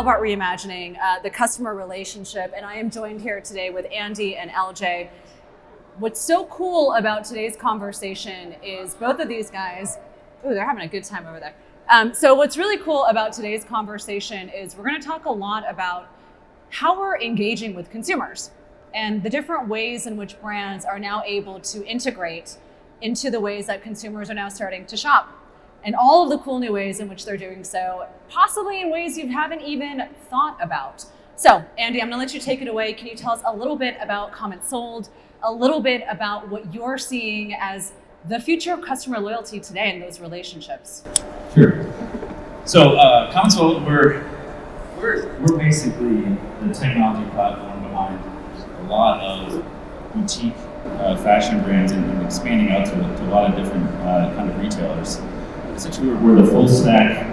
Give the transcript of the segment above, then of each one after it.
all about reimagining the customer relationship, and I am joined here today with Andy and LJ. What's so cool about today's conversation is both of these guys, ooh, they're having a good time over there. So what's really cool about today's conversation is we're going to talk a lot about how we're engaging with consumers and the different ways in which brands are now able to integrate into the ways that consumers are now starting to shop, and all of the cool new ways in which they're doing so, possibly in ways you haven't even thought about. So, Andy, I'm going to let you take it away. Can you tell us a little bit about Comment Sold, a little bit about what you're seeing as the future of customer loyalty today in those relationships? Sure. So, Comment Sold, we're basically the technology platform behind a lot of boutique fashion brands and expanding out to a lot of different kind of retailers. Essentially, we're the full stack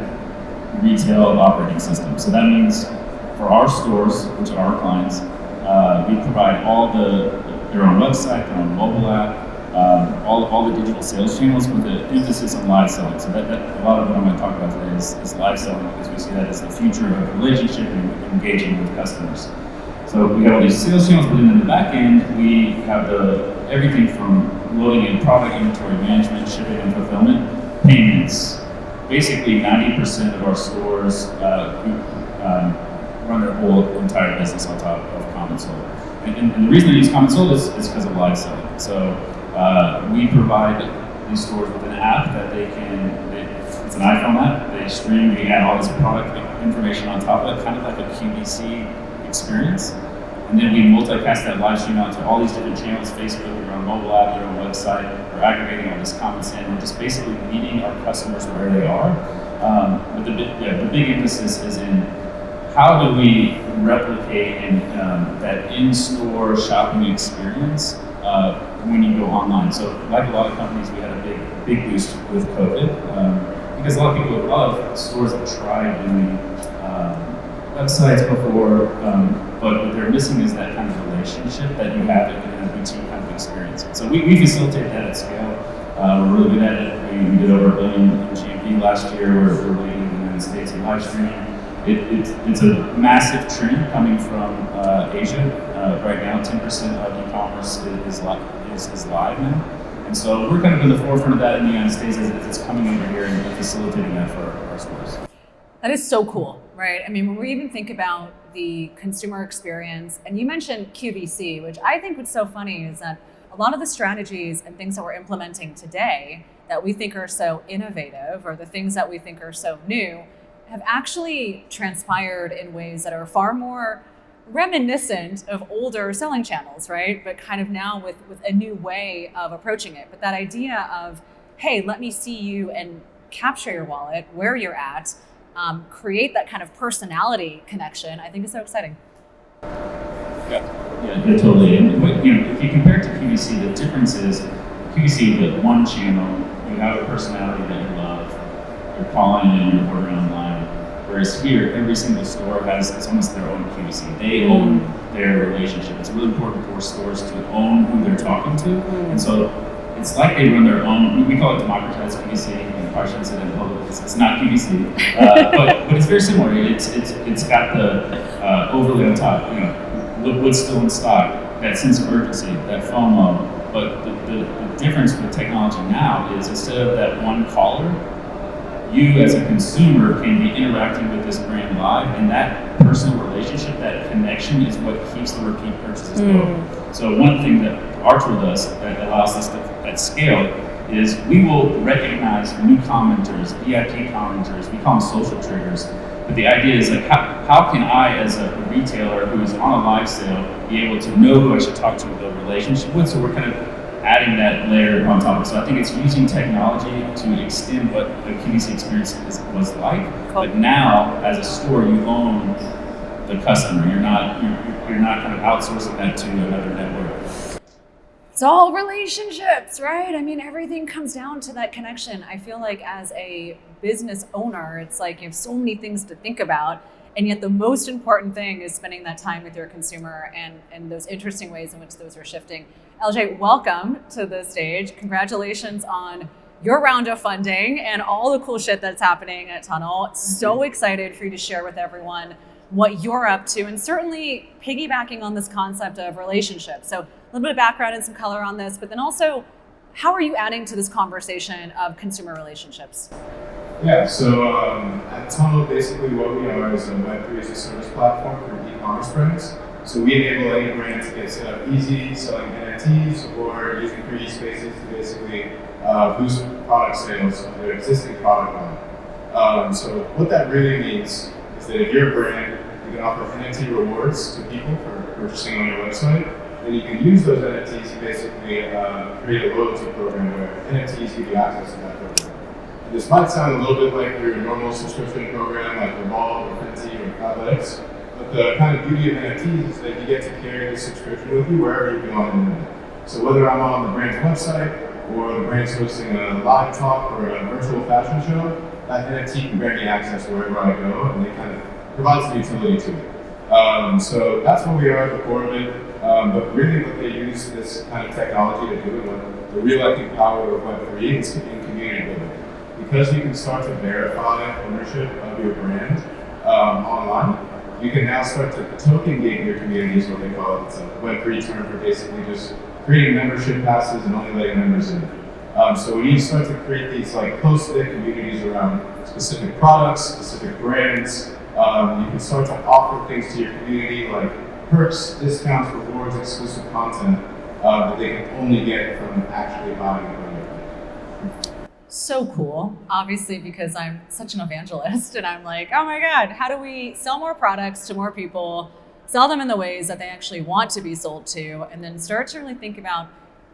retail operating system. So that means for our stores, which are our clients, we provide all their own website, their own mobile app, all the digital sales channels with the emphasis on live selling. So that a lot of what I'm going to talk about today is live selling, because we see that as the future of relationship and engaging with customers. So we have all these sales channels, but then in the back end, we have everything from loading in product inventory management, shipping and fulfillment, payments. Basically 90% of our stores run their whole entire business on top of Comment Sold. And the reason they use Comment Sold is because of live selling. So we provide these stores with an app that it's an iPhone app. They stream, we add all this product information on top of it, kind of like a QVC experience. And then we multicast that live stream out to all these different channels: Facebook, your own mobile app, your own website. We're aggregating all these comments in. We're just basically meeting our customers where they are. But the big emphasis is in how do we replicate that in-store shopping experience when you go online. So like a lot of companies, we had a big boost with COVID because a lot of stores have tried doing websites before, but what they're missing is that kind of relationship that you have in a boutique kind of experience. So we facilitate that at scale. We're really good at it. We did over $1 billion in GMV last year. We're leading in the United States in live streaming. It's a massive trend coming from Asia. Right now, 10% of e-commerce is live now. And so we're kind of in the forefront of that in the United States as it's coming over here and facilitating that for our stores. That is so cool, right? I mean, when we even think about the consumer experience, and you mentioned QVC, which I think what's so funny is that a lot of the strategies and things that we're implementing today that we think are so innovative, or the things that we think are so new, have actually transpired in ways that are far more reminiscent of older selling channels, right? But kind of now with a new way of approaching it. But that idea of, hey, let me see you and capture your wallet, where you're at, create that kind of personality connection, I think is so exciting. Yeah, totally. And if you compare it to QVC, the difference is QVC, the one channel, you have a personality that you love, you're calling in, you're ordering online. Whereas here, every single store it's almost their own QVC. They own their relationship. It's really important for stores to own who they're talking to. And so it's like they run their own, we call it democratized QVC, and probably shouldn't say that in public, it's not QVC, but it's very similar. It's got the overlay on top, what's still in stock, that sense of urgency, that FOMO. But the difference with technology now is instead of that one caller, you as a consumer can be interacting with this brand live, and that personal relationship, that connection is what keeps the repeat purchases going. So one thing that our tool does that allows us to, at scale, is we will recognize new commenters, VIP commenters, we call them social triggers. But the idea is like, how can I, as a retailer who is on a live sale, be able to know who I should talk to build a relationship with? So we're kind of adding that layer on top of it. So I think it's using technology to extend what the QVC experience was like. Cool. But now, as a store, you own the customer. You're not kind of outsourcing that to another network. It's all relationships, right? I mean, everything comes down to that connection. I feel like as a business owner, it's like you have so many things to think about, and yet the most important thing is spending that time with your consumer and those interesting ways in which those are shifting. LJ, welcome to the stage. Congratulations on your round of funding and all the cool shit that's happening at Tunnel. So excited for you to share with everyone what you're up to, and certainly piggybacking on this concept of relationships. So a little bit of background and some color on this, but then also, how are you adding to this conversation of consumer relationships? Yeah, so at Tunnel, basically what we are is a Web3 as a service platform for e-commerce brands. So we enable any brand to get set up easy, selling NFTs or using 3D spaces to basically boost product sales of their existing product line. So what that really means is that if you're a brand, you can offer NFT rewards to people for purchasing on your website. Then you can use those NFTs to basically create a loyalty program where NFTs give you access to that program. And this might sound a little bit like your normal subscription program like Revolve or Fenty or Athletics, but the kind of beauty of NFTs is that you get to carry the subscription with you wherever you go on the internet. So whether I'm on the brand's website or the brand's hosting a live talk or a virtual fashion show, that NFT can grant me access wherever I go, and it kind of provides the utility to it. So that's what we are at the core of it. But really what they use this kind of technology to do, and what the real, I think, power of Web3 is in community building. Because you can start to verify ownership of your brand online, you can now start to token gate your community is what they call it. It's a Web3 term for basically just creating membership passes and only letting members in. So when you start to create these like close-knit communities around specific products, specific brands, you can start to offer things to your community like perks, discounts, rewards, exclusive content that they can only get from actually buying a brand. So cool, obviously, because I'm such an evangelist and I'm like, oh my God, how do we sell more products to more people, sell them in the ways that they actually want to be sold to, and then start to really think about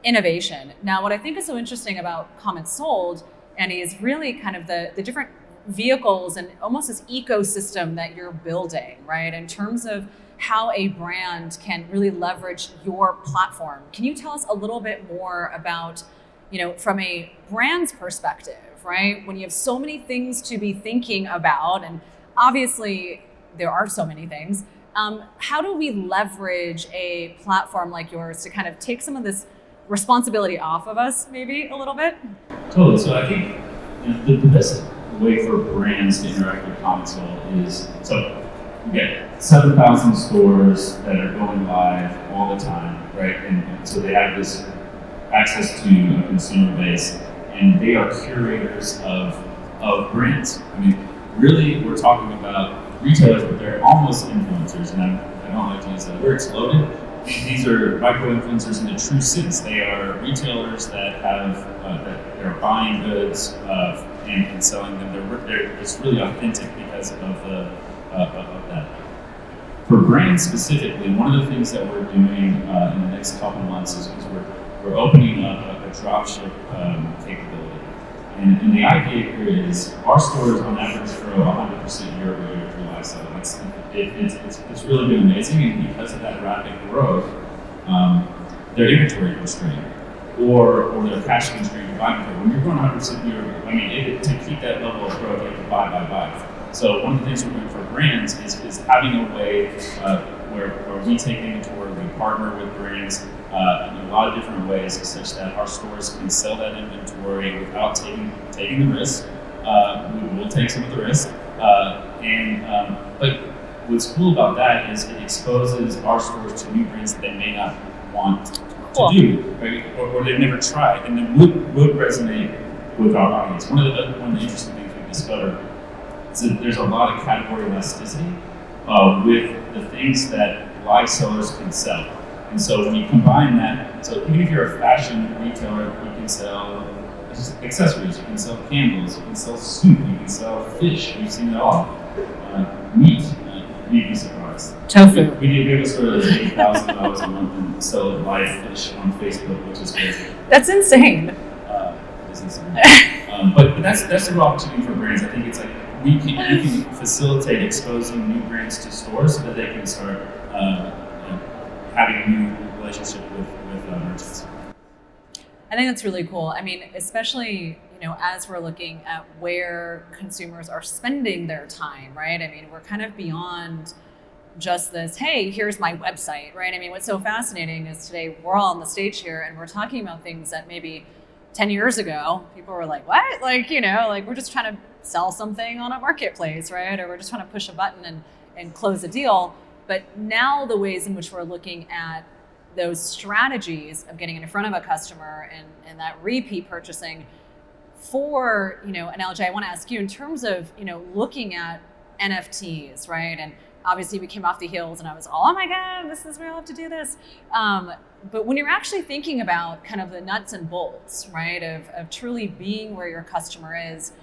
innovation. Now, what I think is so interesting about Comments Sold, Andy, is really kind of the different vehicles and almost this ecosystem that you're building, right? In terms of how a brand can really leverage your platform. Can you tell us a little bit more about, from a brand's perspective, right? When you have so many things to be thinking about, and obviously there are so many things, how do we leverage a platform like yours to kind of take some of this responsibility off of us, maybe a little bit? Totally. So I think the best way for brands to interact with Console is, so we get 7,000 stores that are going live all the time, right? And so they have this access to a consumer base, and they are curators of brands. I mean, really, we're talking about retailers, but they're almost influencers, and I don't like to use that word, it's loaded. These are micro-influencers in the true sense. They are retailers that have that they're buying goods and selling them. It's really authentic because of that. For brands specifically, one of the things that we're doing in the next couple of months is we're opening up a dropship capability. And the idea here is our stores on average grow 100% year over year through live selling. It's really been amazing, and because of that rapid growth, their inventory constrained or their cash constrained to buy inventory. When you're growing 100% year over year, I mean, to keep that level of growth, you have to buy. So one of the things we're doing for brands is having a way where we take inventory, we partner with brands in a lot of different ways, such that our stores can sell that inventory without taking the risk. We will take some of the risk, but what's cool about that is it exposes our stores to new brands that they may not want to do, right? or they've never tried, and then would resonate with our audience. One of the interesting things we've discovered is that there's a lot of category elasticity with the things that live sellers can sell. And so when you combine that, so even if you're a fashion retailer, you can sell accessories, you can sell candles, you can sell soup, you can sell fish, we've seen it all. Meat, you'd be surprised. Tofu. We have a store that's $8,000 a month and sell live fish on Facebook, which is crazy. That's insane. It's insane. But that's the real opportunity for brands. I think it's like we can facilitate exposing new brands to stores so that they can start having a new relationship with merchants. I think that's really cool. I mean, especially, as we're looking at where consumers are spending their time, right? I mean, we're kind of beyond just this, hey, here's my website, right? I mean, what's so fascinating is today we're all on the stage here and we're talking about things that maybe 10 years ago, people were like, what? Like, we're just trying to sell something on a marketplace, right? Or we're just trying to push a button and and close a deal. But now the ways in which we're looking at those strategies of getting in front of a customer and that repeat purchasing for, and LJ, I want to ask you in terms of, looking at NFTs, right? And obviously we came off the heels and I was all, oh my God, this is where I'll have to do this. But when you're actually thinking about kind of the nuts and bolts, right, of truly being where your customer is,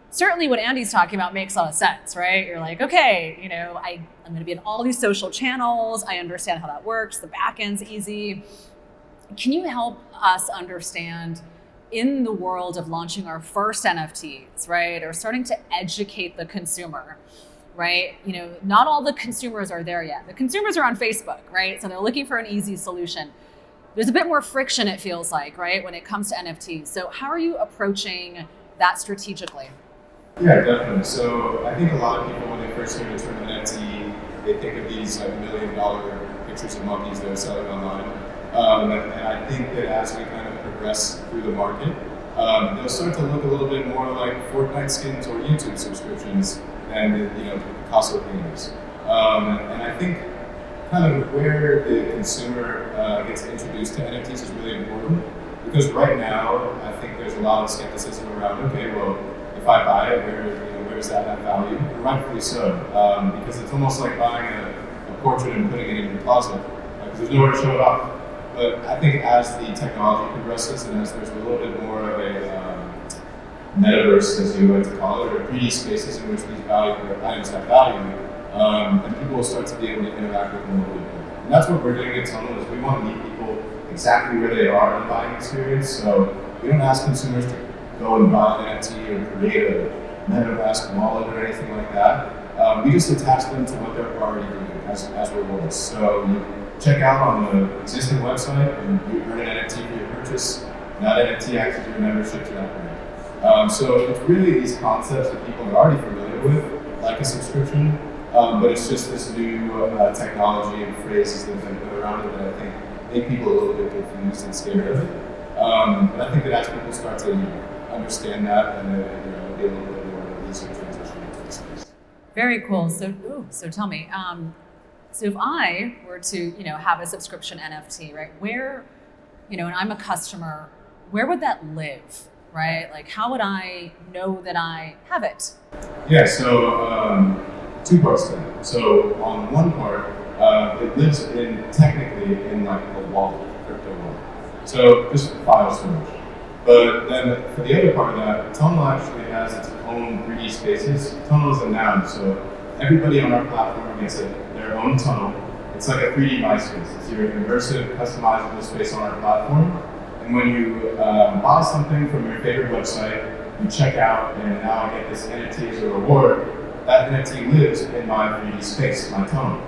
certainly what Andy's talking about makes a lot of sense, right? You're like, okay, I'm going to be in all these social channels. I understand how that works. The back end's easy. Can you help us understand in the world of launching our first NFTs, right? Or starting to educate the consumer, right? Not all the consumers are there yet. The consumers are on Facebook, right? So they're looking for an easy solution. There's a bit more friction, it feels like, right? When it comes to NFTs. So how are you approaching that strategically? Yeah, definitely. So I think a lot of people, when they first hear the term NFT, they think of these like $1 million pictures of monkeys that are selling online. And I think that as we kind of progress through the market, they'll start to look a little bit more like Fortnite skins or YouTube subscriptions than the Picasso paintings. And I think kind of where the consumer gets introduced to NFTs is really important, because right now I think there's a lot of skepticism around, okay, well, if I buy it, where does that have value? And rightfully so, because it's almost like buying a portrait and putting it in your closet, because there's nowhere to show it off. But I think as the technology progresses and as there's a little bit more of a metaverse, as you like to call it, or 3D spaces in which these items have value, and people will start to be able to interact with them a little bit more. And that's what we're doing at Tunnel, is we want to meet people exactly where they are in the buying experience. So we don't ask consumers to go and buy an NFT or create a MetaMask wallet or anything like that. We just attach them to what they're already doing as rewards. So you check out on the existing website and you earn an NFT for your purchase. That NFT acts as your membership to that brand. So it's really these concepts that people are already familiar with, like a subscription, but it's just this new technology and phrases that have been put around it that I think make people a little bit confused and scared of it. But I think that as people start to understand that, and it'll be a little bit more of an easier transition into this space. Very cool. So tell me, so if I were to, have a subscription NFT, right, where, and I'm a customer, where would that live, right? Like, how would I know that I have it? Yeah, so two parts to that. So on one part, it lives technically in like a wallet, crypto wallet. So just file storage. But then for the other part of that, Tunnel actually has its own 3D spaces. Tunnel is a noun, so everybody on our platform gets their own tunnel. It's like a 3D MySpace. It's your immersive, customizable space on our platform. And when you buy something from your favorite website, you check out, and now I get this NFT as a reward. That NFT lives in my 3D space, my tunnel.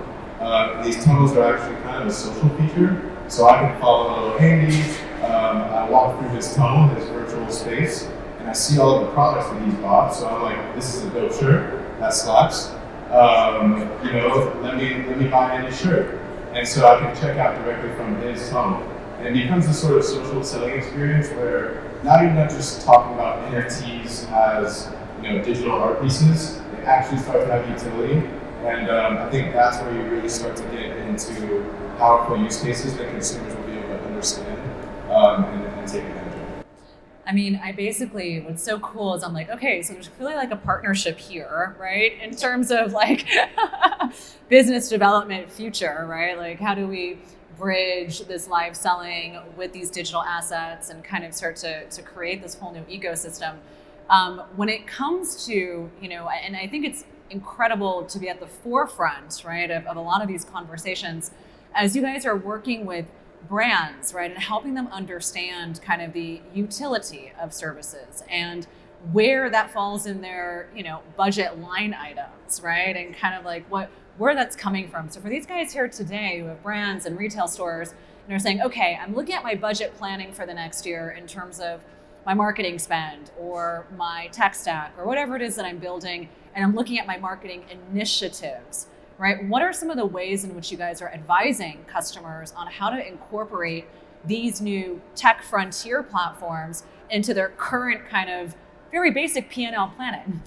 These tunnels are actually kind of a social feature, so I can follow Andy. I walk through his tunnel, his virtual space, and I see all of the products that he's bought. So I'm like, this is a dope shirt, that slaps. Let me buy Andy's shirt. And so I can check out directly from his tunnel. And it becomes a sort of social selling experience where now you're not just talking about NFTs as digital art pieces. They actually start to have utility. And I think that's where you really start to get into powerful use cases that consumers will be able to understand and take advantage of. I mean, what's so cool is I'm like, okay, so there's clearly like a partnership here, right? In terms of like business development future, right? Like, how do we bridge this live selling with these digital assets and kind of start to create this whole new ecosystem? When it comes to, and I think it's incredible to be at the forefront, right, of a lot of these conversations as you guys are working with brands, right, and helping them understand kind of the utility of services and where that falls in their, budget line items, right, and kind of like where that's coming from. So for these guys here today who have brands and retail stores and are saying, okay, I'm looking at my budget planning for the next year in terms of my marketing spend or my tech stack or whatever it is that I'm building, and I'm looking at my marketing initiatives, right? What are some of the ways in which you guys are advising customers on how to incorporate these new tech frontier platforms into their current kind of very basic P&L planning?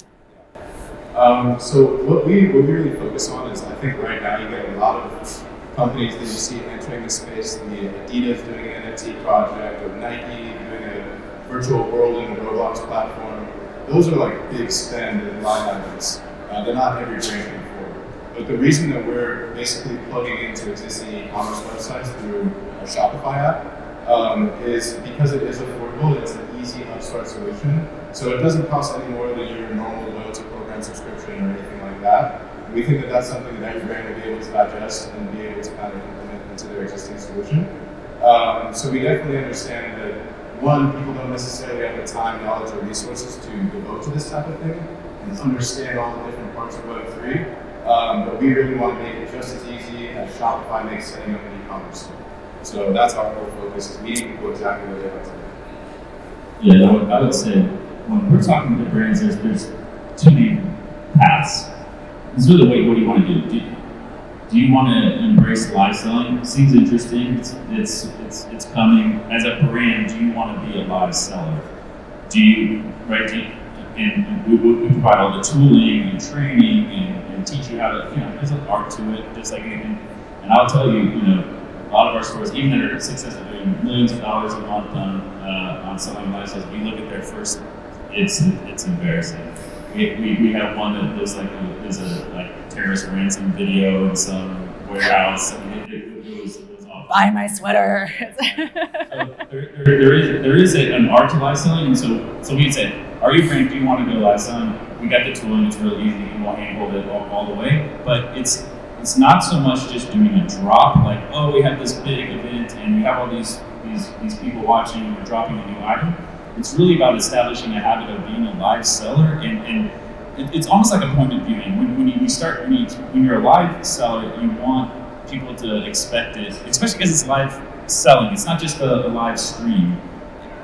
So what we really focus on is, I think right now you get a lot of companies that you see entering the space, the Adidas doing an NFT project, or Nike doing a virtual world in the Roblox platform. Those are like big spend and line items. They're not every brand can afford. But the reason that we're basically plugging into existing e-commerce websites through our Shopify app is because it is affordable. It's an easy upstart solution. So it doesn't cost any more than your normal loyalty program subscription or anything like that. We think that that's something that every brand will be able to digest and be able to kind of implement into their existing solution. So we definitely understand that, one, people don't necessarily have the time, knowledge, or resources to devote to this type of thing and understand all the different parts of Web3. But we really want to make it just as easy as Shopify makes setting up an e-commerce store. So that's our whole focus, is meeting people exactly where they are today. Yeah, I would say when we're talking to brands, there's two main paths. It's really what do you want to do? Do you want to embrace live selling? Seems interesting. It's coming. As a brand, do you want to be a live seller? Do you, right? And we provide all the tooling and training and teach you how to, there's an art to it, just like anything. And I'll tell you, a lot of our stores, even that are successful, doing millions of dollars a month on selling live sales, we look at their first, it's embarrassing. We have one that looks like there's a terrorist ransom video in some warehouse. I mean, it was awful. Buy my sweater. So there is an art to live selling, and so we say, are you brand? Do you want to go live selling? We got the tooling; it's really easy. You can handhold it all the way. But it's not so much just doing a drop, like, oh, we have this big event and we have all these people watching and we're dropping a new item. It's really about establishing a habit of being a live seller, and it's almost like appointment viewing. When you're a live seller, you want people to expect it, especially because it's live selling. It's not just a live stream.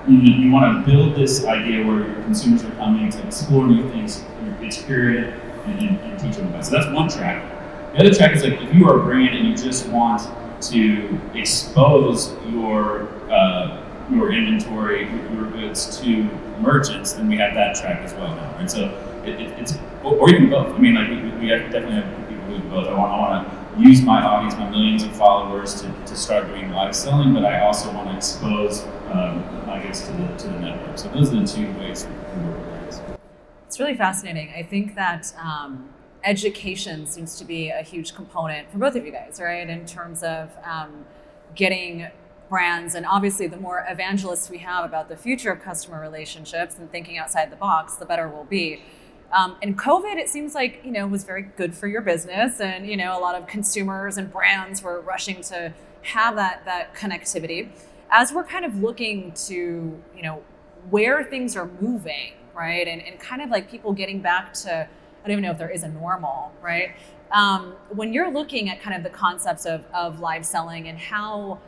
You want to build this idea where your consumers are coming to explore new things, it's curated, and teach them about it. So that's one track. The other track is like, if you are a brand and you just want to expose your inventory, your goods to merchants, then we have that track as well now, right? So it's or even both. I mean, like we definitely have people who do both. I want to use my audience, my millions of followers, to start doing live selling, but I also want to expose my goods to the network. So those are the two ways we work with brands. It's really fascinating. I think that education seems to be a huge component for both of you guys, right? In terms of getting brands, and obviously the more evangelists we have about the future of customer relationships and thinking outside the box, the better we'll be. And COVID, it seems like, was very good for your business, and, a lot of consumers and brands were rushing to have that connectivity. As we're kind of looking to, where things are moving, right? And kind of like people getting back to, I don't even know if there is a normal, right? When you're looking at kind of the concepts of live selling and how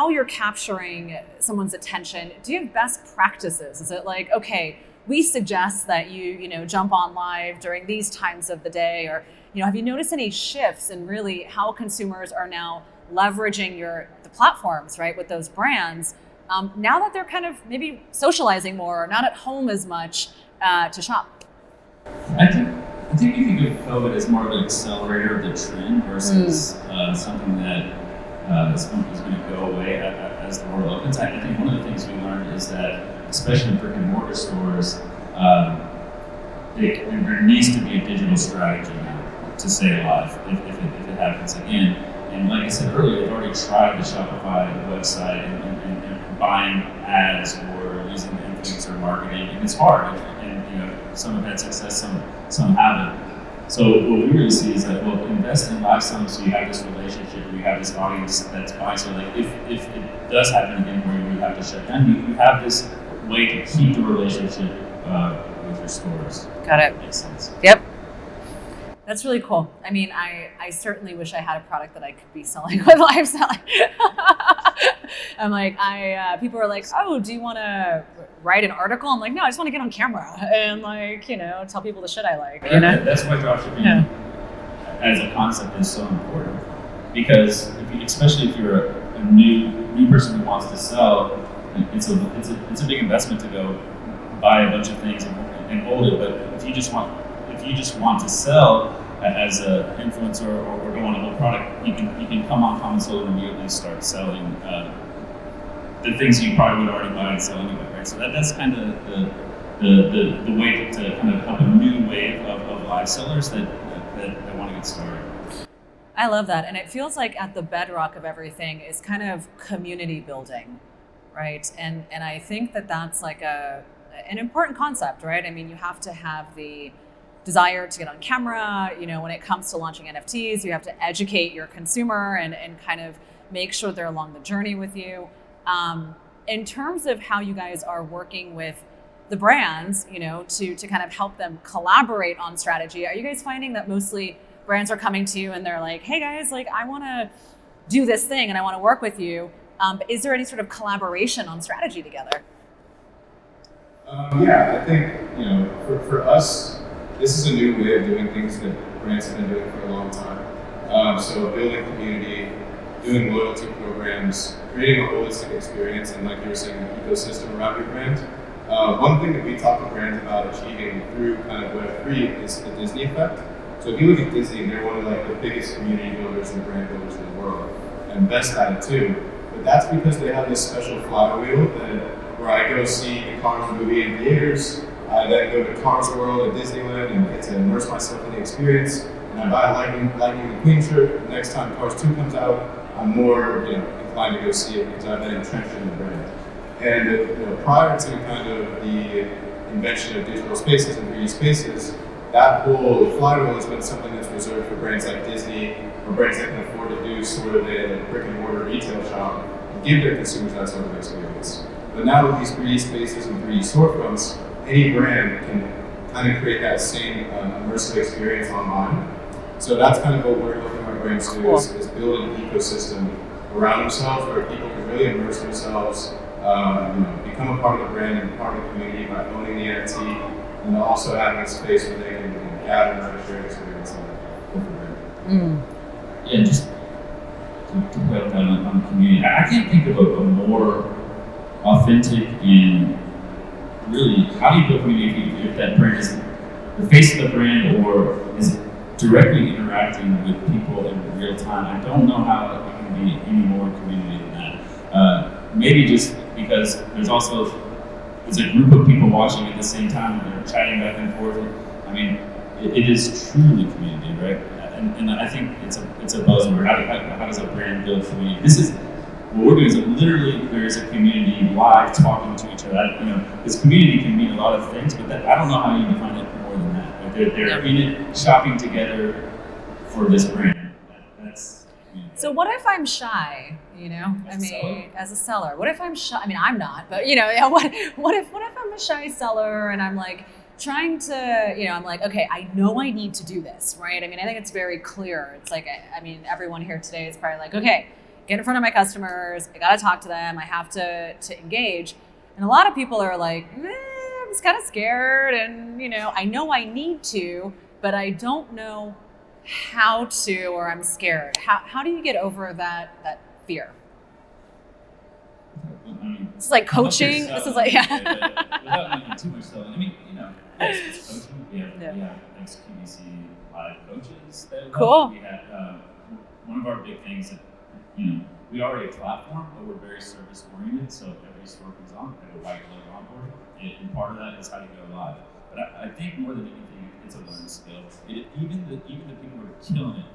you're capturing someone's attention, do you have best practices? Is it like, okay, we suggest that you jump on live during these times of the day, or have you noticed any shifts in really how consumers are now leveraging the platforms, right, with those brands, now that they're kind of maybe socializing more or not at home as much to shop? I think you think of COVID as more of an accelerator of the trend versus something that is going to go away as the world opens. I think one of the things we learned is that, especially in brick and mortar stores, there needs to be a digital strategy now to stay alive if it happens again. And like I said earlier, they've already tried the Shopify website and buying ads or using influencer marketing, and it's hard. And some have had success, some haven't. So what we really see is that, well, invest in live selling so you have this relationship, you have this audience that's buying. So like if it does happen again where you have to shut down, you have this way to keep the relationship with your stores. Got it. That makes sense. Yep. That's really cool. I mean, I certainly wish I had a product that I could be selling with live selling. I'm like, people are like, oh, do you want to write an article? I'm like, no, I just want to get on camera and tell people the shit I like. That's why dropshipping as a concept is so important, because especially if you're a new person who wants to sell, it's a big investment to go buy a bunch of things and hold it. But if you just want to sell as an influencer or go on a whole product, you can come on Console and immediately start selling the things you probably would already buy and sell anyway, right? So that's kind of the way to kind of help a new wave of live sellers that want to get started. I love that. And it feels like at the bedrock of everything is kind of community building, right? And I think that's like an important concept, right? I mean, you have to have the desire to get on camera. When it comes to launching NFTs, you have to educate your consumer and kind of make sure they're along the journey with you. In terms of how you guys are working with the brands, to kind of help them collaborate on strategy, are you guys finding that mostly brands are coming to you and they're like, hey guys, like I want to do this thing and I want to work with you. But is there any sort of collaboration on strategy together? Yeah, I think, for us, this is a new way of doing things that brands have been doing for a long time. So building community, doing loyalty programs, creating a holistic experience, and like you were saying, an ecosystem around your brand. One thing that we talk to brands about achieving through kind of Web3 is the Disney effect. So if you look at Disney, they're one of like the biggest community builders and brand builders in the world, and best at it too. But that's because they have this special flywheel where I go see the Cars movie in theaters, I then go to Cars World at Disneyland and get to immerse myself in the experience, and I buy a Lightning McQueen shirt. The next time Cars 2 comes out, I'm more inclined to go see it because I've been entrenched in the brand. And prior to kind of the invention of digital spaces and 3D spaces, that whole flywheel has been something that's reserved for brands like Disney or brands that can afford to do sort of a brick and mortar retail shop and give their consumers that sort of experience. But now with these 3D spaces and 3D storefronts, any brand can kind of create that same immersive experience online. So that's kind of what we're helping our brands do is build an ecosystem around themselves where people can really immerse themselves, become a part of the brand and part of the community by owning the NFT, and also having a space where they can gather and have a shared experience with the brand. Yeah, just to put that on the community, I can't think of a more authentic and really, how do you build community if that brand is the face of the brand or is directly interacting with people in real time? I don't know how it can be any more community than that. Maybe just because there's a group of people watching at the same time and they're chatting back and forth. I mean, it is truly community, right? And I think it's a buzzword. How does a brand build community? What we're doing is literally there is a community live talking to each other. This community can mean a lot of things, but I don't know how you define it more than that. Like they're in it, shopping together for this brand. That's. So what if I'm shy? As a seller, what if I'm shy? I mean, I'm not, but what if I'm a shy seller and I'm like trying to, I'm like, okay, I know I need to do this, right? I mean, I think it's very clear. It's like, everyone here today is probably like, okay, get in front of my customers. I got to talk to them. I have to engage. And a lot of people are like, I'm just kind of scared. And, I know I need to, but I don't know how to, or I'm scared. How do you get over that fear? This is like coaching. This is like, without making too much selling. It's coaching. We have XQVC live coaches. Cool. We have one of our big things that we are a platform, but we're very service oriented. So every store comes on, we have a white glove onboarding, and part of that is how you go live. But I think more than anything, it's a learning skill. Even the people who are killing it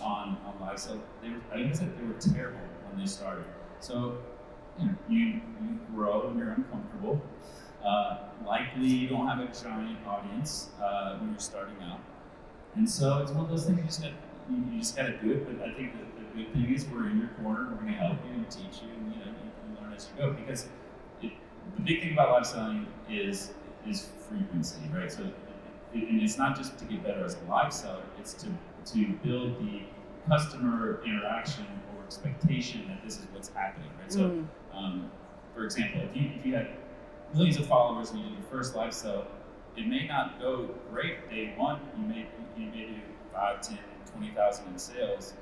on live sales, they were terrible when they started. So you grow and you're uncomfortable. Likely you don't have a giant audience when you're starting out, and so it's one of those things you just got to do it. But I think the good thing is we're in your corner. We're going to help you and teach you, and you learn as you go. Because the big thing about live selling is frequency, right? So and it's not just to get better as a live seller. It's to build the customer interaction or expectation that this is what's happening, right? So, for example, if you had millions of followers and you did your first live sell, it may not go great day one. You may do 5, 10, 20,000 in sales,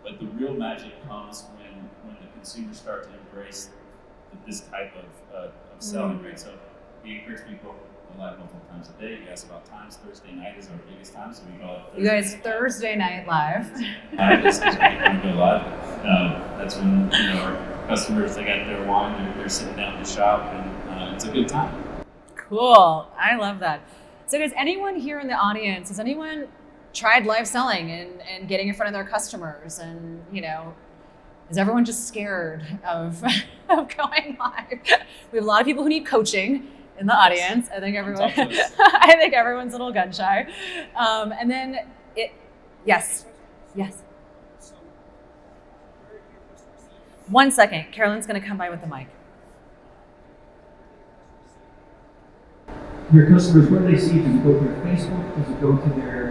but the real magic comes when the consumers start to embrace this type of selling, right? So we encourage people to live multiple times a day. You asked about times. Thursday night is our biggest time, so we call it Thursday. You guys, Thursday night live. This is when we go live. That's when our customers, they got their wine, they're sitting down to shop, and it's a good time. Cool. I love that. So guys, anyone here in the audience, has anyone tried live selling and getting in front of their customers? And, is everyone just scared of going live? We have a lot of people who need coaching in the audience. I think everyone's a little gun shy. And then yes. 1 second. Carolyn's going to come by with the mic. Your customers, where do they see it? Does it go to their Facebook? Does it go to their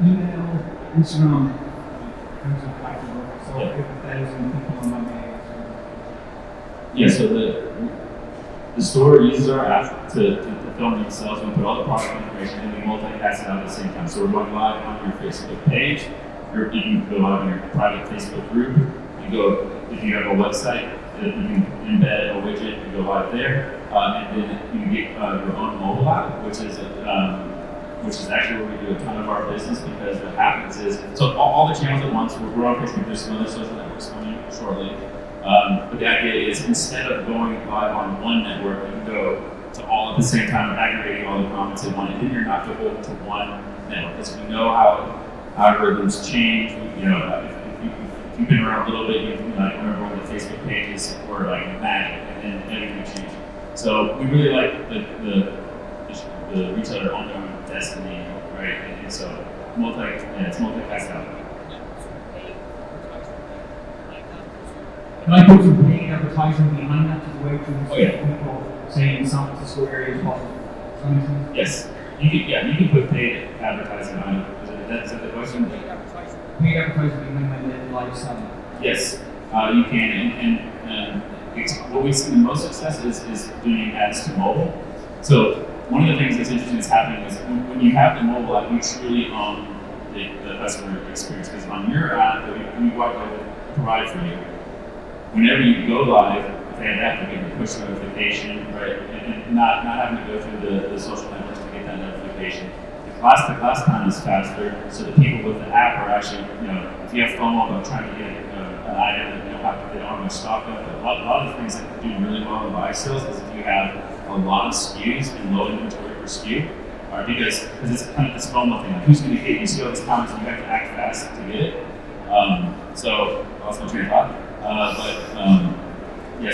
email, Instagram? So 50,000 people on Monday. Yeah, so the store uses our app to film themselves. We put all the product information and we multicast it out at the same time. So we're going live on your Facebook page. You can go live on your private Facebook group. If you have a website, you can embed a widget and go live there. And then you can get your own mobile app, which is actually where we do a ton of our business, because what happens is, so all the channels at once, we're on Facebook, there's some other social networks coming shortly. But the idea is, instead of going live on one network, you can go to all at the same time, aggregating all the comments in one, and then you're not beholden to one network. Because we know how algorithms change. If you've been around a little bit, you remember when the Facebook pages were like magic, and then everything changed. So we really like the retailer on their own destiny, right? And so it's multicast out. Can I put some paid advertising behind that as a way to people saying in San Francisco area as possible? Yes, you can put paid advertising behind it. That's the question. Paid advertising behind the live selling. Yes, you can, and what we've seen the most success is doing ads to mobile. So one of the things that's interesting that's happening is when you have the mobile app, you truly own the customer experience, because on your app that we provide for you, whenever you go live, if they have that, they get a push notification, right? And not having to go through the social networks to get that notification. The class time is faster, so the people with the app are actually, if you have FOMO about trying to get an item that they don't have much stock of, a lot of the things that do really well in buy sales is if you have a lot of SKUs and low inventory per SKU, because it's kind of this FOMO thing, like who's going to get, you see all these comments and you have to act fast to get it. So I lost my train of thought.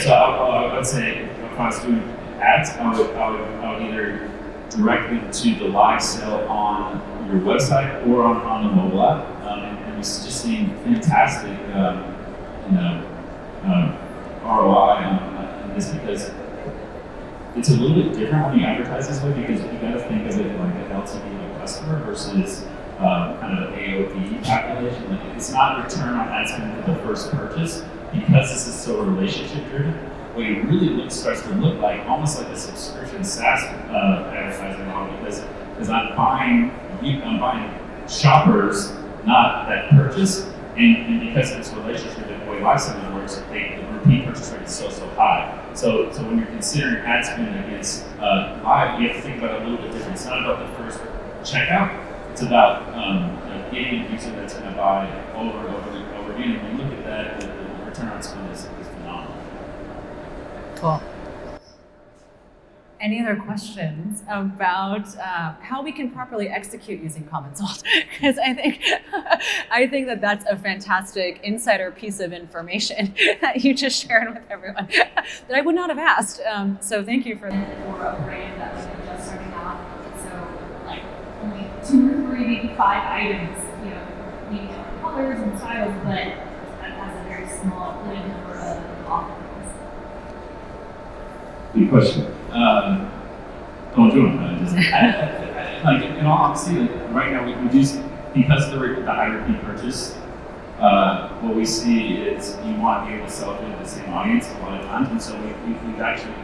So I would say if I was doing ads, I would either direct them to the live sale on your website or on the mobile app, and we're just seeing fantastic ROI on this, because it's a little bit different when you advertise this way, because you got to think of it like an LTV of a customer versus kind of an AOV calculation. Like, it's not return on ad spend for the first purchase, because this is so relationship driven. What it really starts to look like almost like a subscription SaaS advertising model, because I'm buying shoppers, not that purchase, and because it's relationship and the way live selling works, the repeat purchase rate is so high. So when you're considering ad spend against live, you have to think about it a little bit different. It's not about the first checkout. It's about getting a user that's going to buy over and over again. And when you look at that, the return on spend is phenomenal. Cool. Any other questions about how we can properly execute using Common Salt? Because I think that that's a fantastic insider piece of information that you just shared with everyone that I would not have asked. So thank you for that. For a brand that was just starting out, so like only 2 or 3, maybe 5 items, maybe different colors and styles, but that has a very small limited number of offerings. Good question. Don't do it. Like, in all honesty, right now we just, because of the high repeat purchase, what we see is you want to be able to sell to the same audience a lot of times, and so we've actually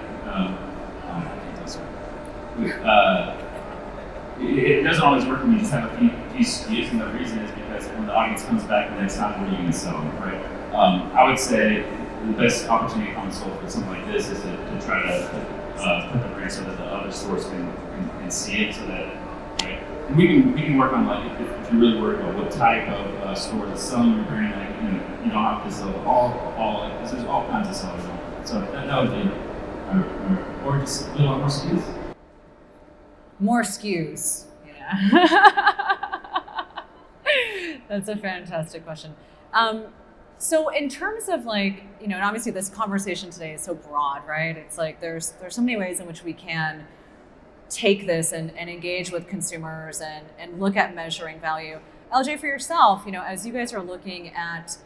it doesn't always work when you just have a few SKUs, and the reason is because when the audience comes back the next time, what are you going to sell them, right? I would say the best opportunity console for something like this is to try to put the brand so that the other stores can see it, so that, right? And we can work on, like, if you're really worried about what type of store is selling your brand, like, you don't have to sell all like, there's all kinds of sellers. So that would be, or just a little more SKUs. More SKUs. Yeah. That's a fantastic question. So in terms of, like, and obviously this conversation today is so broad, right? It's like there's so many ways in which we can take this and engage with consumers and look at measuring value. LJ, for yourself, as you guys are looking at,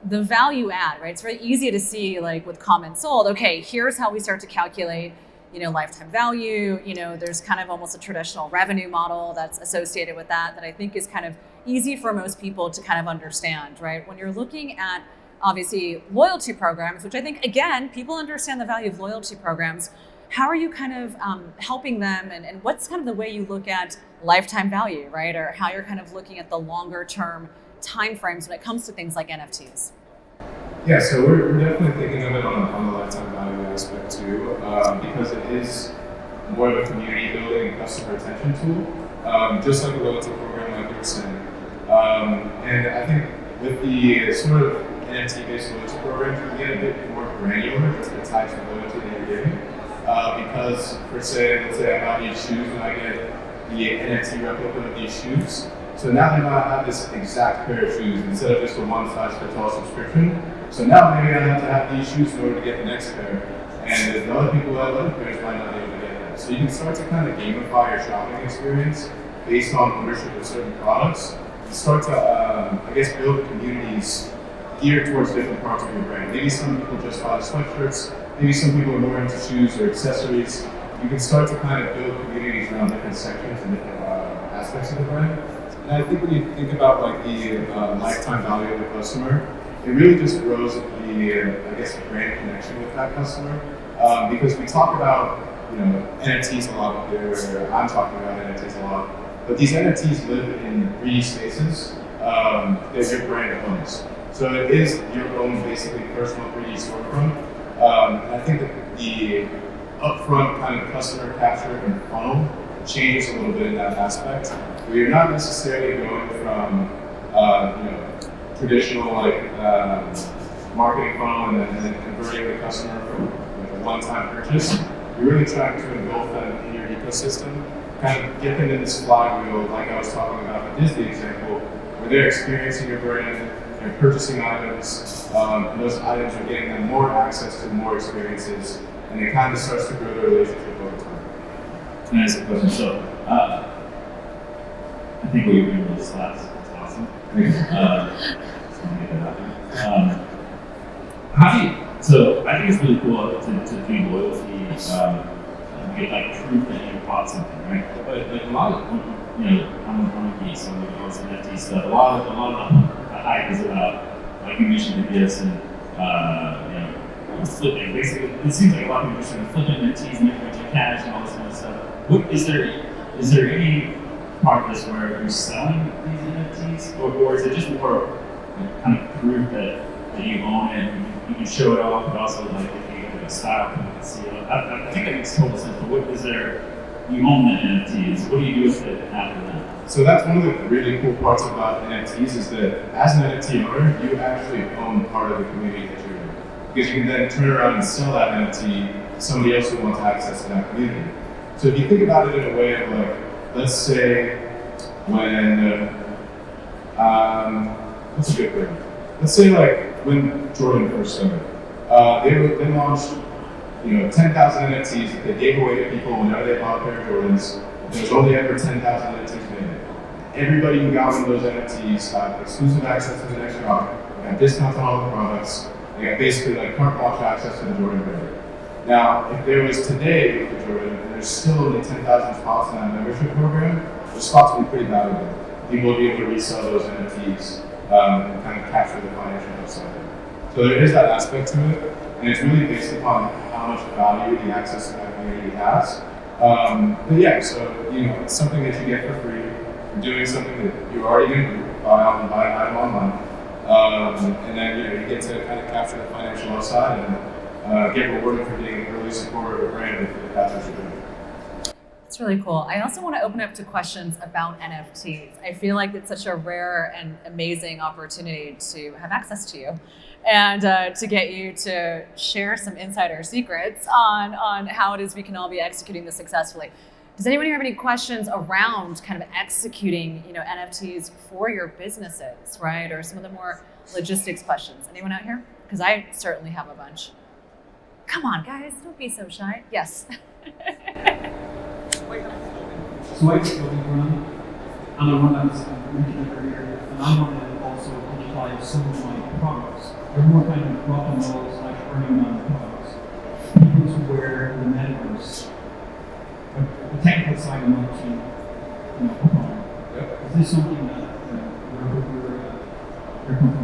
the value add, right? It's very easy to see, like with comments sold, okay, here's how we start to calculate, lifetime value. There's kind of almost a traditional revenue model that's associated with that I think is kind of easy for most people to kind of understand, right? When you're looking at, obviously, loyalty programs, which I think, again, people understand the value of loyalty programs. How are you kind of helping them, and what's kind of the way you look at lifetime value, right? Or how you're kind of looking at the longer term timeframes when it comes to things like NFTs? Yeah, so we're definitely thinking of it on the lifetime value aspect too, because it is more of a community building and customer retention tool, just like a loyalty program, like you were saying. And I think with the sort of NFT-based loyalty programs, we get a bit more granular with the types of loyalty that you're getting. Because, let's say I buy these shoes and I get the NFT replica of these shoes. So now they might have this exact pair of shoes instead of just a one-size-fits-all subscription. So now maybe I have to have these shoes in order to get the next pair. And the other people that have other pairs might not be able to get them. So you can start to kind of gamify your shopping experience based on ownership of certain products. You start to, build communities geared towards different parts of your brand. Maybe some people just buy sweatshirts. Maybe some people are more into shoes or accessories. You can start to kind of build communities around different sections and different aspects of the brand. And I think when you think about like the lifetime value of the customer, it really just grows the brand connection with that customer. Because we talk about NFTs a lot here, or I'm talking about NFTs a lot, but these NFTs live in 3D spaces that your brand owns. So it is your own basically personal 3D storefront. And I think that the upfront kind of customer capture and funnel changes a little bit in that aspect, where you're not necessarily going from traditional marketing funnel and then converting the customer from a one-time purchase. You're really trying to engulf them in your ecosystem, kind of get them in this flywheel, like I was talking about the Disney example, where they're experiencing your brand, they're purchasing items, and those items are getting them more access to more experiences, and it kind of starts to grow their relationship over time. Can I ask a question? So, I think what you're doing with this last is awesome. So I think it's really cool to do loyalty, get like proof that you bought something, right? But like a lot of, I'm a geek, so I'm all this NFT stuff. A lot of the hype is about, like you mentioned, the gifts and flipping. Basically, it seems like a lot of people are trying to flip NFTs and make a bunch of cash and all this kind of stuff. Is there any part of this where you're selling these NFTs, or is it just more kind of proof that you own it, and you can show it off, but also like if you have a style, people can see it. I think that makes total sense. But what is there? You own the NFTs. What do you do with it after that? So that's one of the really cool parts about NFTs is that as an NFT owner, you actually own part of the community that you're in, because you can then turn around and sell that NFT to somebody else who wants access to that community. So if you think about it in a way of like, let's say when what's a good brand? Let's say like when Jordan first started, they launched 10,000 NFTs that they gave away to people whenever they bought a pair of Jordans. There was only ever 10,000 NFTs made. Everybody who got one of those NFTs got exclusive access to the next drop. They got discounts on all the products. They got basically like carte blanche access to the Jordan brand. Now, if there was today with the Jordan, and there's still only 10,000 spots in that membership program, those spots would be pretty valuable. People would be able to resell those NFTs and kind of capture the financial upside. So there is that aspect to it, and it's really based upon how much value the access to that community has. But yeah, so it's something that you get for free. You're doing something that you're already going to do, buy an item online, and then you get to kind of capture the financial upside and get rewarded for getting early support of a brand if that's what you're doing. It's really cool. I also want to open up to questions about NFTs. I feel like it's such a rare and amazing opportunity to have access to you and to get you to share some insider secrets on how it is we can all be executing this successfully. Does anyone have any questions around kind of executing, NFTs for your businesses, right? Or some of the more logistics questions? Anyone out here? Because I certainly have a bunch. Come on, guys, don't be so shy. Yes. So I just building run, and I run as I mentioned earlier, and I want to also digitize some of my products. They're more kind of rock and roll / Burning Man products. People to wear the metaverse. But the technical side I'm actually, up on. Yep. Is this something that you're comfortable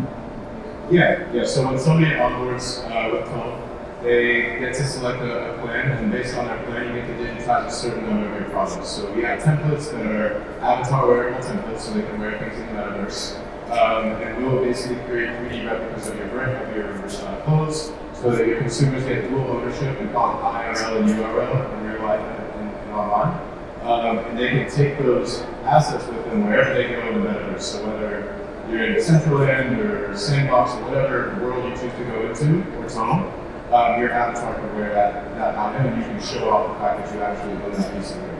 with? Yeah. So when somebody onboards with Tone, they get to select a plan, and based on their plan, you get to digitize a certain number of your products. So we have templates that are avatar wearable templates, so they can wear things in the metaverse. And we'll basically create 3D replicas of your brand, of your clothes, so that your consumers get dual ownership and call it IRL and URL in real life and online. And they can take those assets with them wherever they go in the metaverse. So whether you're in Decentraland or Sandbox or whatever world you choose to go into, or Tone, your avatar can wear that item, and you can show off the fact that you actually own that piece of it.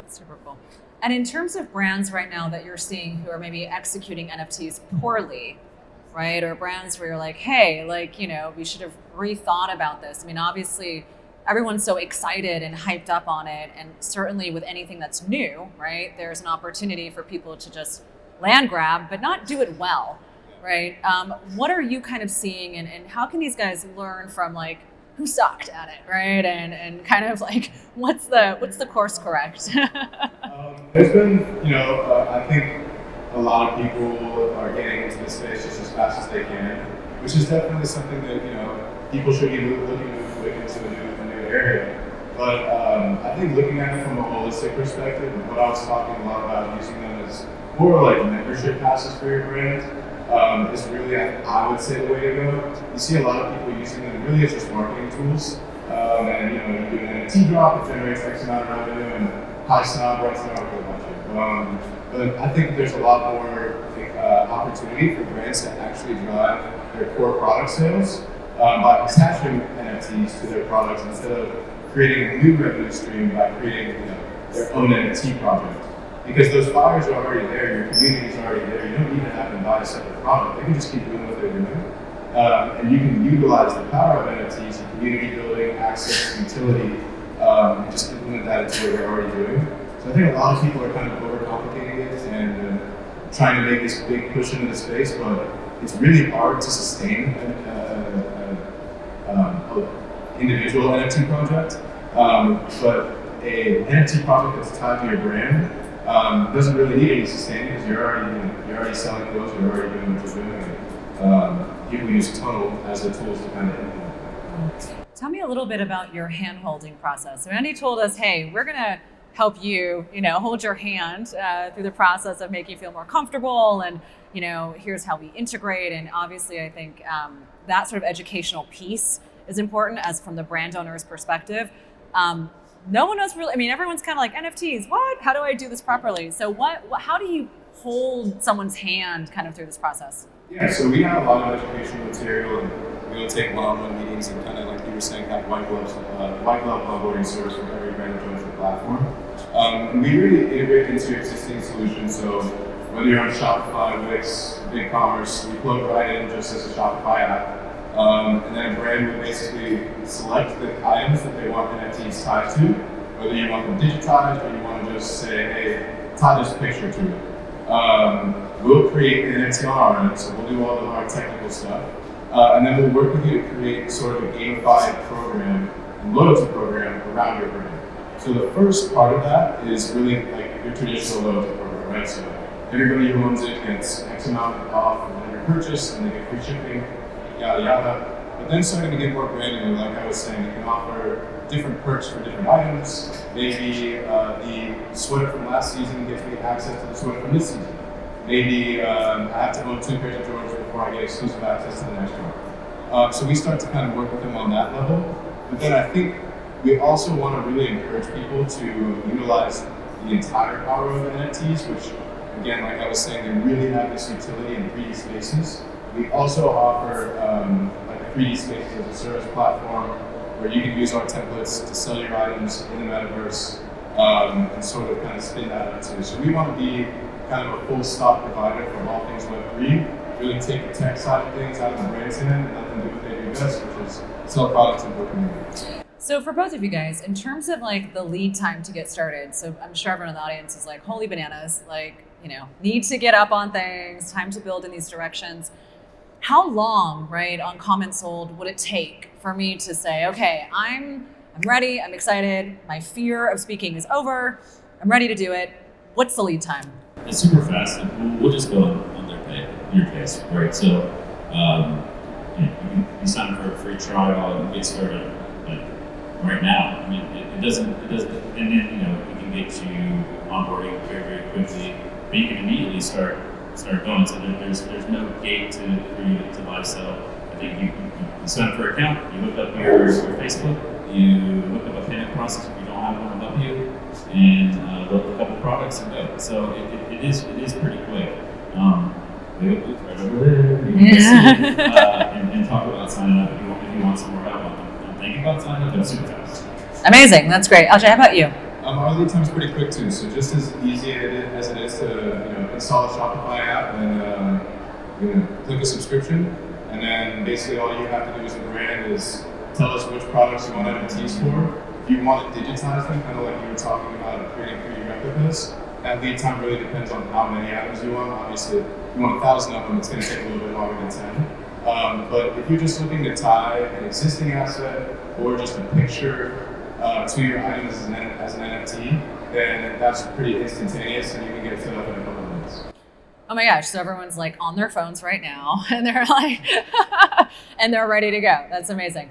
Super cool. And in terms of brands right now that you're seeing who are maybe executing NFTs poorly, right? Or brands where you're like, hey, we should have rethought about this. I mean, obviously, everyone's so excited and hyped up on it. And certainly with anything that's new, right? There's an opportunity for people to just land grab, but not do it well. Right. What are you kind of seeing, and how can these guys learn from who sucked at it, right? And kind of what's the course correct? There's been, I think a lot of people are getting into this space just as fast as they can, which is definitely something that people should be looking to move quick into a new area. But I think looking at it from a holistic perspective, what I was talking a lot about using them as more like membership passes for your brand. Is really, I would say, the way to go. You see a lot of people using them really as just marketing tools. And you do an NFT drop, it generates X amount of revenue, and high snob writes an article about you. But I think there's a lot more opportunity for brands to actually drive their core product sales by attaching NFTs to their products instead of creating a new revenue stream by creating their own NFT project. Because those buyers are already there, your community is already there. You don't need to have them buy a separate product. They can just keep doing what they're doing. And you can utilize the power of NFTs in community building, access, utility, and just implement that into what you're already doing. So I think a lot of people are kind of overcomplicating it and trying to make this big push into the space, but it's really hard to sustain an individual NFT project. But an NFT project that's tied to your brand doesn't really need any sustaining because you're already selling clothes, you're already doing what you're doing. People use Tunnel as the tools to kind of implement. Tell me a little bit about your hand-holding process. So Andy told us, hey, we're going to help you, hold your hand through the process of making you feel more comfortable, and here's how we integrate. And obviously, I think that sort of educational piece is important as from the brand owner's perspective. No one knows really. Everyone's kind of like, NFTs, what? How do I do this properly? So how do you hold someone's hand kind of through this process? Yeah, so we have a lot of educational material, and we'll take one-on-one meetings and kind of, like you were saying, have white glove onboarding service for every brand that joins the platform. And we really integrate into your existing solutions. So whether you're on Shopify, Wix, BigCommerce, we plug right in just as a Shopify app. And then a brand will basically select the items that they want NFTs tied to, whether you want them digitized or you want to just say, hey, tie this picture to it. We'll create an NFT on our end, so we'll do all the hard technical stuff. And then we'll work with you to create sort of a gamified program and loyalty program around your brand. So the first part of that is really like your traditional loyalty program, right? So everybody who owns it gets X amount off of every purchase, and they get free shipping, yada yada. But then starting to get more granular, like I was saying, you can offer different perks for different items. Maybe the sweater from last season gives me access to the sweater from this season. Maybe I have to own 2 pairs of Jordans before I get exclusive access to the next one. So we start to kind of work with them on that level. But then I think we also want to really encourage people to utilize the entire power of NFTs, which, again, like I was saying, they really have this utility in 3D spaces. We also offer like a 3D spaces as a service platform where you can use our templates to sell your items in the metaverse and sort of kind of spin that up too. So we want to be kind of a full stop provider for all things Web3, really take the tech side of things out of the brand's hand and let them do what they do best, which is sell products and work community. So for both of you guys, in terms of like the lead time to get started, so I'm sure everyone in the audience is like, holy bananas, like, you know, need to get up on things, time to build in these directions. How long, right, on Comment Sold would it take for me to say, okay, I'm ready, I'm excited, my fear of speaking is over, I'm ready to do it. What's the lead time? It's super fast. We'll just go on your pace, right? So you sign up for a free trial and get started like right now. I mean, it doesn't, and then you know we can get you onboarding very, very quickly, but you can immediately start going. So there's no gate for you to live sell. I think you sign up for an account, you hook up your Facebook, you hook up a payment process if you don't have one above you, and load a couple products and go. So it is pretty quick. We have a booth right over there. You can see, and talk about signing up if you want some more help on thinking about signing up. It's super fast. Amazing, that's great. LJ, how about you? Our lead time is pretty quick too, so just as easy as it is to install a Shopify app and click a subscription, and then basically all you have to do as a brand is tell us which products you want NFTs for. If you want to digitize them, kind of like you were talking about creating 3D replicas, that lead time really depends on how many items you want. Obviously, if you want 1,000 of them, it's going to take a little bit longer than 10. But if you're just looking to tie an existing asset or just a picture to your items as an NFT, then that's pretty instantaneous and you can get it set up in a couple of minutes. Oh my gosh, so everyone's like on their phones right now and they're like, and they're ready to go. That's amazing.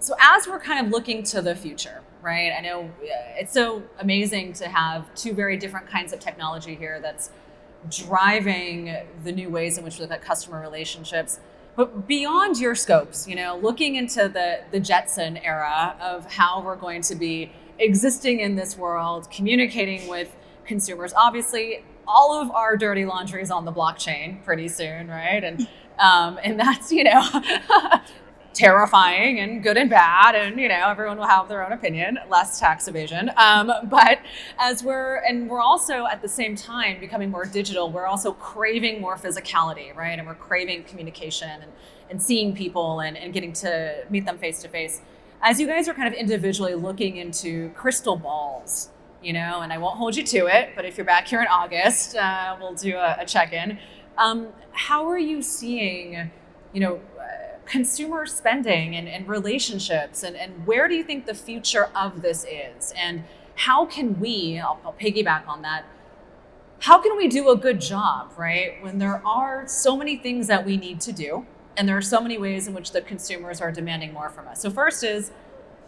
So as we're kind of looking to the future, right? I know it's so amazing to have two very different kinds of technology here that's driving the new ways in which we look at customer relationships. But beyond your scopes, looking into the Jetson era of how we're going to be existing in this world, communicating with consumers, obviously all of our dirty laundry is on the blockchain pretty soon, right? And that's, terrifying and good and bad, and everyone will have their own opinion, less tax evasion, but we're also at the same time becoming more digital, we're also craving more physicality, right? And we're craving communication and seeing people and getting to meet them face to face. As you guys are kind of individually looking into crystal balls, and I won't hold you to it, but if you're back here in August, we'll do a check-in. How are you seeing consumer spending and relationships, and where do you think the future of this is? And how can we, I'll piggyback on that, how can we do a good job, right? When there are so many things that we need to do, and there are so many ways in which the consumers are demanding more from us. So first is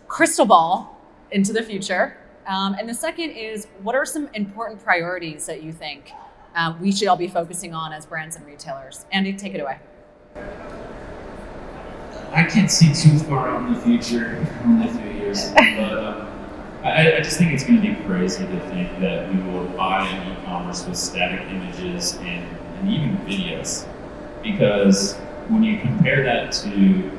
crystal ball into the future. And the second is, what are some important priorities that you think we should all be focusing on as brands and retailers? Andy, take it away. I can't see too far in the future, only a few years, but I just think it's going to be crazy to think that we will buy in e-commerce with static images and even videos, because when you compare that to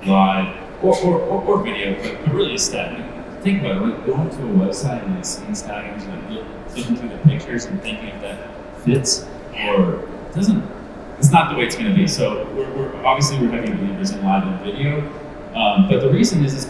live or video, but really static, think about it, like going to a website and like seeing static images, like looking through the pictures and thinking if that fits or doesn't. It's not the way it's going to be. So we're obviously heavy believers in live and video, but the reason is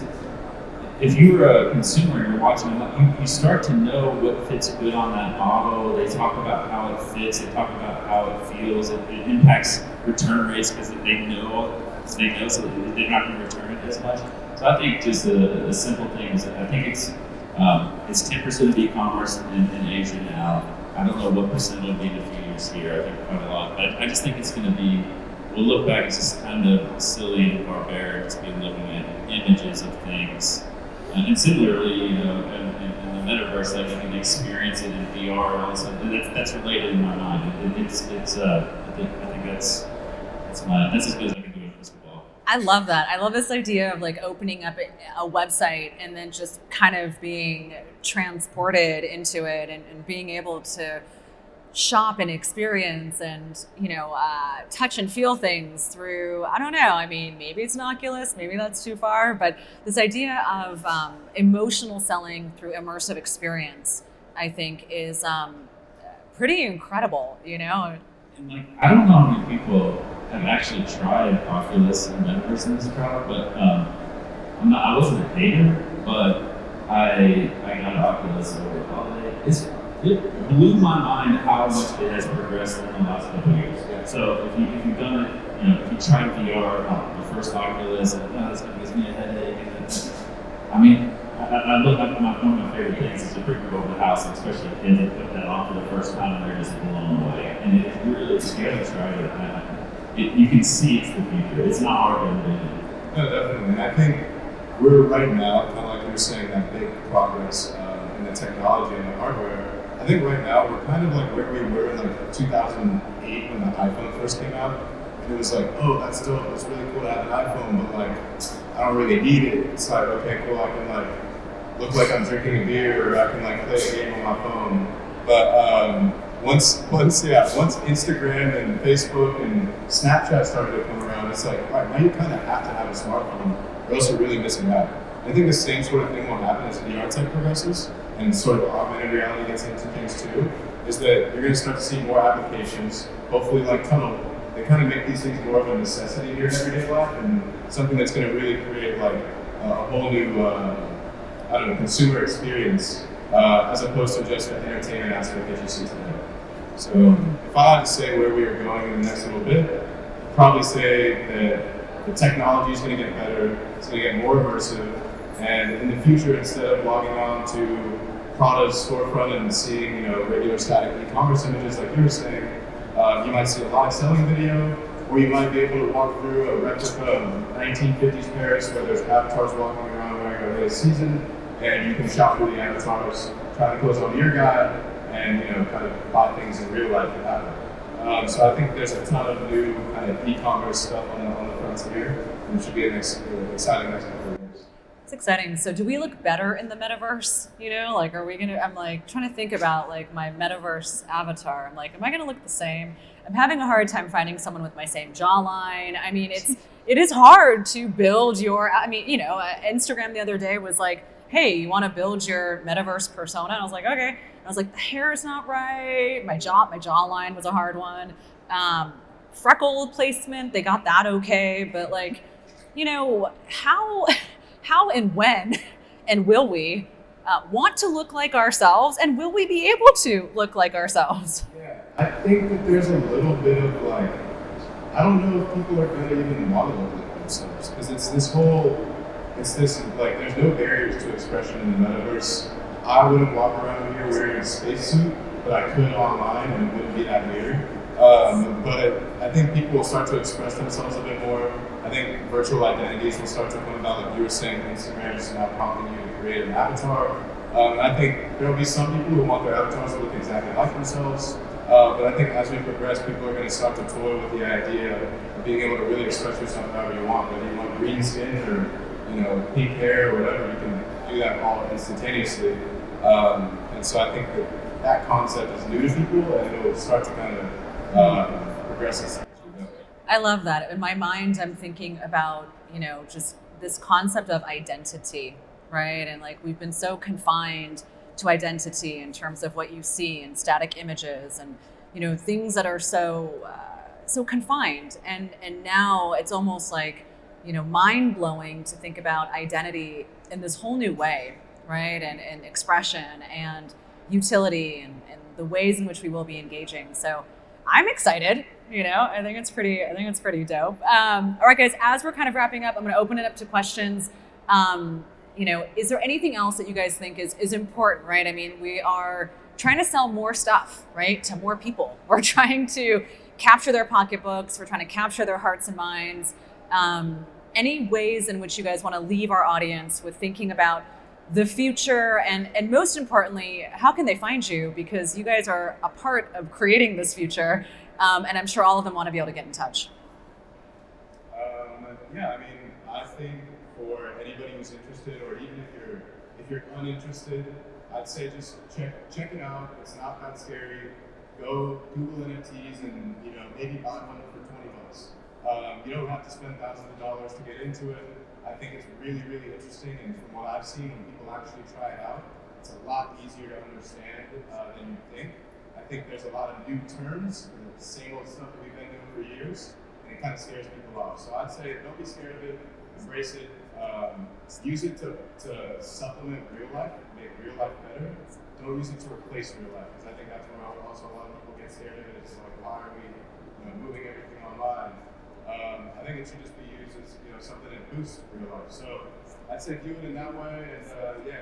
if you're a consumer and you're watching, you start to know what fits good on that model. They talk about how it fits. They talk about how it feels. It impacts return rates because they know so they're not going to return it as much. So I think just a simple thing is I think it's 10% of e-commerce in Asia now. I don't know what percent it'll be in a few years here. I think quite a lot. But I just think it's going to be, we'll look back, it's just kind of silly and barbaric to be looking at images of things. And similarly, in the metaverse, like you can experience it in VR also. That's related in my mind. I think that's as good as I can do with crystal ball. I love that. I love this idea of like opening up a website and then just kind of being transported into it and being able to shop and experience and, touch and feel things through, I don't know. I mean, maybe it's an Oculus, maybe that's too far, but this idea of emotional selling through immersive experience, I think is pretty incredible, And like, I don't know how many people have actually tried Oculus and Metaverse in this crowd, but I wasn't a hater, but I got an Oculus over the holiday. It blew my mind how much it has progressed in the last couple of years. So if you've done it, if you tried VR, the first Oculus, and this gives me a headache. I mean, I look at one of my favorite things is to bring people over the house, and especially kids that put that on for the first time and they're just blown away. And it really, if you haven't tried it, you can see it's the future. It's not hard to envision. No, definitely. And I think we're right now, kind of like you were saying, that big progress in the technology and the hardware. I think right now we're kind of like where we were in like 2008 when the iPhone first came out. And it was like, oh, that's dope. It's really cool to have an iPhone, but like, I don't really need it. It's like, okay, cool. I can like look like I'm drinking a beer, or I can like play a game on my phone. But once Instagram and Facebook and Snapchat started to come around, it's like, all right, now you kind of have to have a smartphone, or else you're really missing out. I think the same sort of thing will happen as VR tech progresses and sort of augmented reality gets into things too, is that you're going to start to see more applications, hopefully like Tunnel. They kind of make these things more of a necessity in your everyday life and something that's going to really create like a whole new, consumer experience as opposed to just the entertainment aspect that you see today. So if I had to say where we are going in the next little bit, I'd probably say that the technology is going to get better, it's going to get more immersive, and in the future, instead of logging on to Prada's storefront and seeing, regular static e-commerce images like you were saying, you might see a live selling video, or you might be able to walk through a replica of 1950s Paris where there's avatars walking around wearing a latest season, and you can shop through the avatars, try to close on your guide, and kind of buy things in real life that happen. So I think there's a ton of new kind of e-commerce stuff on the frontier, and it should be an exciting next couple of years. It's exciting. So do we look better in the metaverse? Are we going to, I'm like trying to think about like my metaverse avatar. I'm like, am I going to look the same? I'm having a hard time finding someone with my same jawline. I mean, it is hard to build Instagram the other day was like, hey, you want to build your metaverse persona? And I was like, okay. And I was like, the hair is not right. My jawline was a hard one. Freckle placement, they got that okay. But like, how and when and will we want to look like ourselves, and will we be able to look like ourselves? Yeah, I think that there's a little bit of like, I don't know if people are going to even want to look like themselves, because there's like, there's no barriers to expression in the metaverse. I wouldn't walk around here wearing a spacesuit, but I could online and it wouldn't be that weird. But I think people will start to express themselves a bit more. I think virtual identities will start to come about, like you were saying, Instagram is now prompting you to create an avatar. I think there will be some people who want their avatars to look exactly like themselves. But I think as we progress, people are going to start to toy with the idea of being able to really express yourself however you want. Whether you want green skin or pink hair or whatever, you can do that all instantaneously. And so I think that concept is new to people, and it will start to kind of progress as we go. I love that. In my mind, I'm thinking about, just this concept of identity, right? And like, we've been so confined to identity in terms of what you see in static images and, things that are so confined. And now it's almost like, mind blowing to think about identity in this whole new way, right? And expression and utility and the ways in which we will be engaging. So I'm excited. I think it's pretty dope. All right, guys, as we're kind of wrapping up, I'm going to open it up to questions. Is there anything else that you guys think is important, right? I mean, we are trying to sell more stuff, right, to more people. We're trying to capture their pocketbooks. We're trying to capture their hearts and minds. Any ways in which you guys want to leave our audience with thinking about the future, and most importantly, how can they find you? Because you guys are a part of creating this future, and I'm sure all of them want to be able to get in touch. Yeah, I mean, I think for anybody who's interested, or even if you're uninterested, I'd say just check it out. It's not that scary. Go Google NFTs and maybe buy one for $20. You don't have to spend thousands of dollars to get into it. I think it's really, really interesting, and from what I've seen, when people actually try it out, it's a lot easier to understand than you think. I think there's a lot of new terms for the same old stuff that we've been doing for years, and it kind of scares people off. So I'd say don't be scared of it, embrace it, use it to supplement real life, make real life better. Don't use it to replace real life, because I think that's where also a lot of people get scared of it. It's like, why are we moving everything online? I think it should just be used as something that boosts real life. So I'd say view it in that way, and if you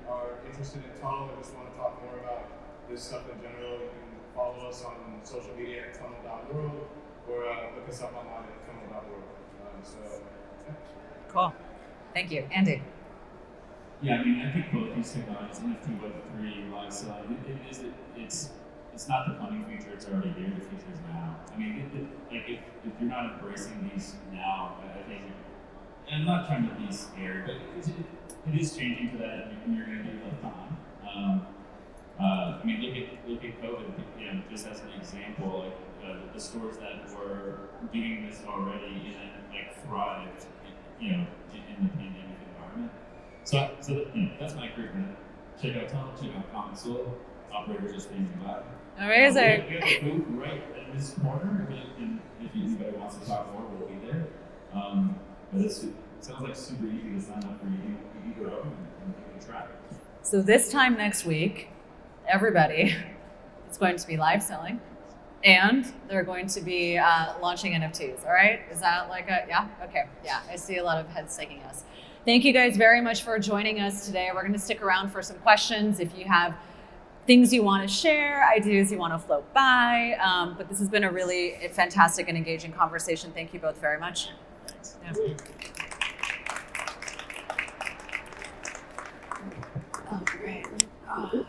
are interested in tunnel or just want to talk more about this stuff in general, you can follow us on social media at tunnel.world or look us up online at tunnel.world. Cool. Thank you. Andy. Yeah, I mean, I think both these technologies, NFT, Web3, live selling, it's not the coming future, it's already here, the future is now. I mean, if you're not embracing these now, I think, and I'm not trying to be scared, but it is changing to that, and you're going to need a little time. I mean, look at COVID, just as an example, the stores that were doing this already thrived, in the pandemic environment. So that's my encouragement. Check out Tunnel, check out Common Soul. Operators just being by. Amazing. We have a booth right in this corner. If anybody wants to talk more, we'll be there. But it sounds like super easy to sign up for. You can go and give it a try. So this time next week, everybody is going to be live selling, and they're going to be launching NFTs. All right? Is that yeah? Okay. Yeah. I see a lot of heads shaking yes. Thank you guys very much for joining us today. We're going to stick around for some questions if you have things you want to share, ideas you want to float by. But this has been a really fantastic and engaging conversation. Thank you both very much. Thanks. Yeah. Oh, great. Oh.